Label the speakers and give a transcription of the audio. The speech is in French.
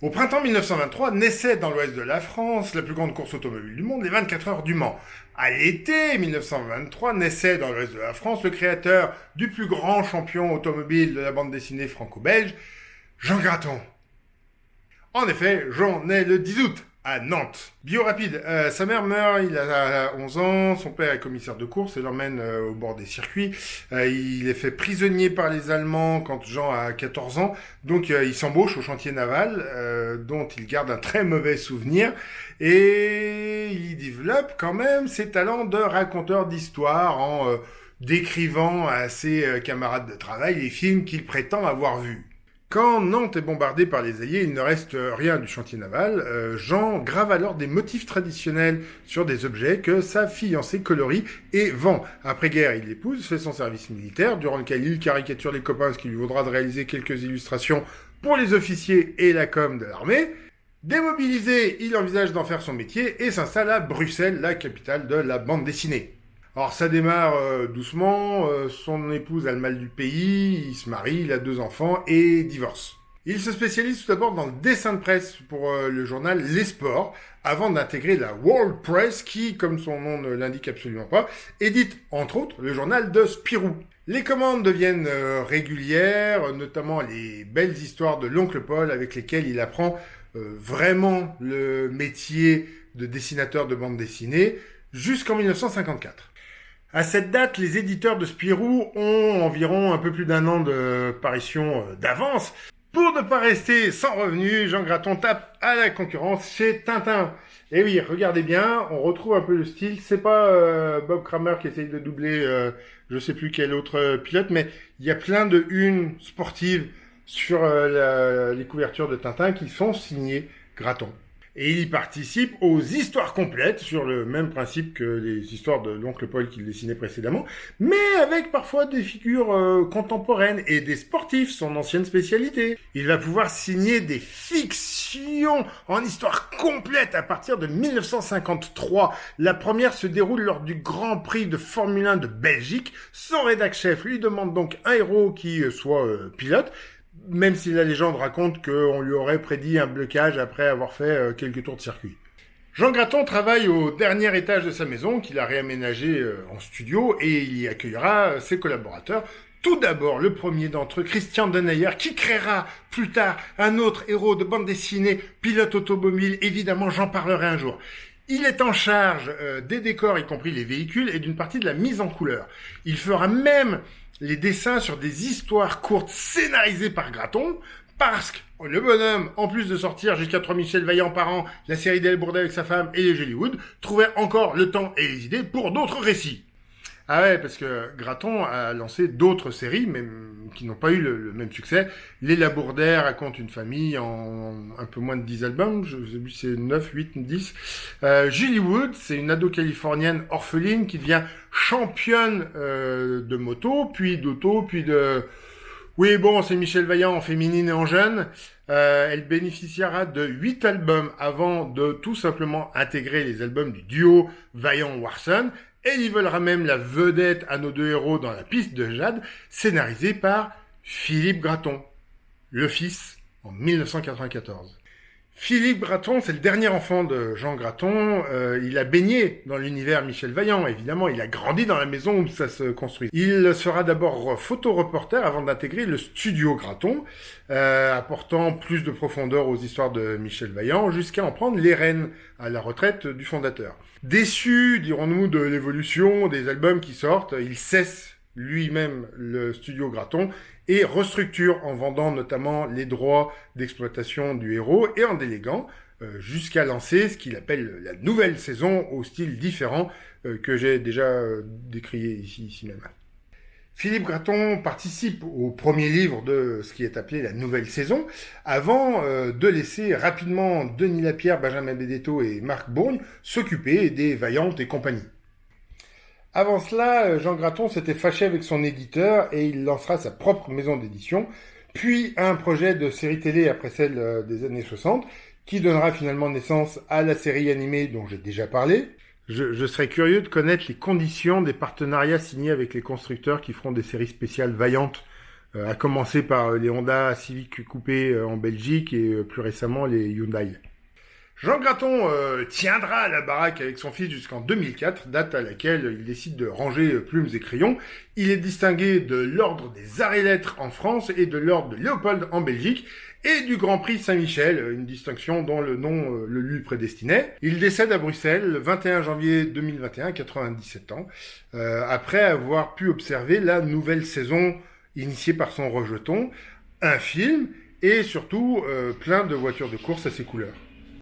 Speaker 1: Au printemps 1923, naissait dans l'ouest de la France la plus grande course automobile du monde, les 24 heures du Mans. À l'été 1923, naissait dans l'ouest de la France le créateur du plus grand champion automobile de la bande dessinée franco-belge, Jean Graton. En effet, Jean naît le 10 août à Nantes. Bio rapide, sa mère meurt, il a 11 ans, son père est commissaire de course et l'emmène au bord des circuits. Il est fait prisonnier par les Allemands quand Jean a 14 ans, donc il s'embauche au chantier naval, dont il garde un très mauvais souvenir, et il y développe quand même ses talents de raconteur d'histoire en décrivant à ses camarades de travail les films qu'il prétend avoir vus. Quand Nantes est bombardée par les Alliés, il ne reste rien du chantier naval. Jean grave alors des motifs traditionnels sur des objets que sa fiancée colorie et vend. Après-guerre, il l'épouse, fait son service militaire, durant lequel il caricature les copains, ce qui lui vaudra de réaliser quelques illustrations pour les officiers et la com de l'armée. Démobilisé, il envisage d'en faire son métier et s'installe à Bruxelles, la capitale de la bande dessinée. Alors ça démarre doucement, son épouse a le mal du pays, il se marie, il a 2 enfants et divorce. Il se spécialise tout d'abord dans le dessin de presse pour le journal Les Sports, avant d'intégrer la World Press qui, comme son nom ne l'indique absolument pas, édite entre autres le journal de Spirou. Les commandes deviennent régulières, notamment les belles histoires de l'oncle Paul avec lesquelles il apprend vraiment le métier de dessinateur de bande dessinée jusqu'en 1954. À cette date, les éditeurs de Spirou ont environ un peu plus d'1 an de parution d'avance. Pour ne pas rester sans revenus, Jean Graton tape à la concurrence chez Tintin. Et oui, regardez bien, on retrouve un peu le style. C'est pas Bob Kramer qui essaye de doubler je sais plus quel autre pilote, mais il y a plein de unes sportives sur les couvertures de Tintin qui sont signées Graton. Et il y participe aux histoires complètes, sur le même principe que les histoires de l'oncle Paul qu'il dessinait précédemment, mais avec parfois des figures contemporaines et des sportifs, son ancienne spécialité. Il va pouvoir signer des fictions en histoire complète à partir de 1953. La première se déroule lors du Grand Prix de Formule 1 de Belgique. Son rédac-chef lui demande donc un héros qui soit pilote, même si la légende raconte qu'on lui aurait prédit un blocage après avoir fait quelques tours de circuit. Jean Graton travaille au dernier étage de sa maison, qu'il a réaménagé en studio, et il y accueillera ses collaborateurs. Tout d'abord, le premier d'entre eux, Christian Denayer, qui créera plus tard un autre héros de bande dessinée, pilote automobile. Évidemment, j'en parlerai un jour. Il est en charge des décors, y compris les véhicules, et d'une partie de la mise en couleur. Il fera même les dessins sur des histoires courtes scénarisées par Graton, parce que le bonhomme, en plus de sortir jusqu'à 3 Michel Vaillant par an, la série d'El Bourdet avec sa femme et les Jollywood, trouvait encore le temps et les idées pour d'autres récits. Ah ouais, parce que Graton a lancé d'autres séries, même qui n'ont pas eu le même succès. Les Labourdais racontent une famille en un peu moins de 10 albums, je sais plus si c'est 9, 8, 10. Jollywood, c'est une ado californienne orpheline qui devient championne de moto, puis d'auto, puis de... Oui, bon, c'est Michel Vaillant en féminine et en jeune. Elle bénéficiera de 8 albums avant de tout simplement intégrer les albums du duo Vaillant-Warson. Et il volera même la vedette à nos 2 héros dans La piste de Jade, scénarisé par Philippe Graton, le fils, en 1994. Philippe Graton, c'est le dernier enfant de Jean Graton. Il a baigné dans l'univers Michel Vaillant, évidemment. Il a grandi dans la maison où ça se construit. Il sera d'abord photoreporter avant d'intégrer le studio Graton, apportant plus de profondeur aux histoires de Michel Vaillant, jusqu'à en prendre les rênes à la retraite du fondateur. Déçu, dirons-nous, de l'évolution des albums qui sortent, il cesse lui-même le studio Graton et restructure en vendant notamment les droits d'exploitation du héros et en déléguant jusqu'à lancer ce qu'il appelle la nouvelle saison au style différent que j'ai déjà décrié ici même. Philippe Graton participe au premier livre de ce qui est appelé la nouvelle saison, avant de laisser rapidement Denis Lapierre, Benjamin Benedetto et Marc Bourgne s'occuper des Vaillantes et compagnie. Avant cela, Jean Graton s'était fâché avec son éditeur et il lancera sa propre maison d'édition, puis un projet de série télé après celle des années 60, qui donnera finalement naissance à la série animée dont j'ai déjà parlé. Je serais curieux de connaître les conditions des partenariats signés avec les constructeurs qui feront des séries spéciales Vaillantes à commencer par les Honda Civic coupés en Belgique et plus récemment les Hyundai. Jean Graton tiendra la baraque avec son fils jusqu'en 2004, date à laquelle il décide de ranger plumes et crayons. Il est distingué de l'ordre des Arts et Lettres en France et de l'ordre de Léopold en Belgique et du Grand Prix Saint-Michel, une distinction dont le nom le lui prédestinait. Il décède à Bruxelles le 21 janvier 2021, à 97 ans, après avoir pu observer la nouvelle saison initiée par son rejeton, un film et surtout plein de voitures de course à ses couleurs.